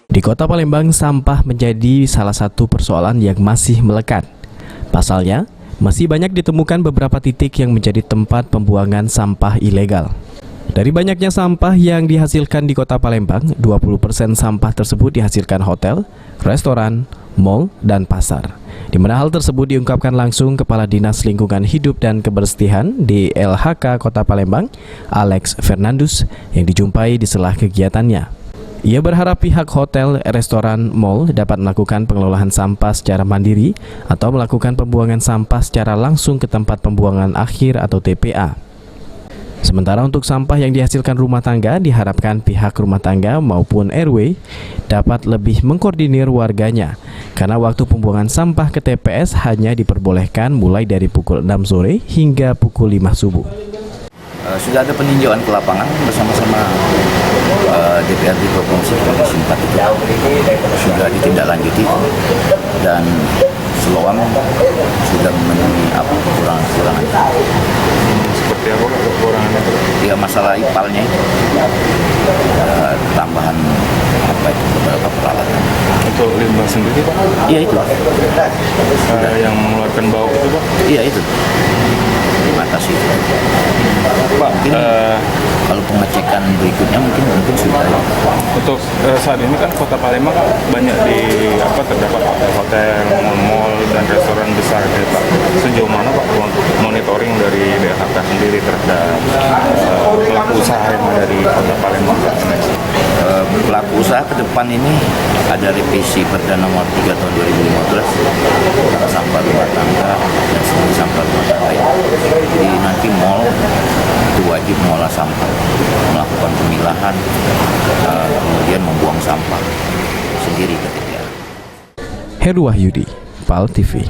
Di Kota Palembang, sampah menjadi salah satu persoalan yang masih melekat. Pasalnya, masih banyak ditemukan beberapa titik yang menjadi tempat pembuangan sampah ilegal. Dari banyaknya sampah yang dihasilkan di Kota Palembang, 20% sampah tersebut dihasilkan hotel, restoran, mal, dan pasar. Di mana hal tersebut diungkapkan langsung Kepala Dinas Lingkungan Hidup dan Kebersihan di LHK Kota Palembang, Alex Fernandus, yang dijumpai di sela kegiatannya. Ia berharap pihak hotel, restoran, mal dapat melakukan pengelolaan sampah secara mandiri atau melakukan pembuangan sampah secara langsung ke tempat pembuangan akhir atau TPA. Sementara untuk sampah yang dihasilkan rumah tangga, diharapkan pihak rumah tangga maupun RW dapat lebih mengkoordinir warganya, karena waktu pembuangan sampah ke TPS hanya diperbolehkan mulai dari pukul 6 sore hingga pukul 5 subuh. Sudah ada peninjauan ke lapangan bersama-sama DPRD Provinsi Sulawesi 4 itu sudah ditindaklanjuti dan Seloam sudah memenuhi kekurangan. Seperti apa kekurangannya? Ya masalah ipalnya itu tambahan beberapa peralatan. Untuk limbah sendiri Pak? Iya itu. Yang mengeluarkan bau itu Pak? Iya itu. Dibatasi. Pak, kalau pengecekan berikutnya mungkin sudah. Untuk saat ini kan Kota Palembang banyak terdapat hotel, mal dan restoran besar gitu Pak. Sejauh mana Pak monitoring dari DHK sendiri terhadap pelaku usaha yang ada di Kota Palembang? Pelaku usaha ke depan ini ada revisi Perda Nomor 3 Tahun 2015 tentang sampah rumah tangga dan sampah rumah tangga. Jadi nanti mal itu wajib mengolah sampah, melakukan pemilahan, kemudian membuang sampah sendiri ke TPA. Heru Wahyudi, PAL TV.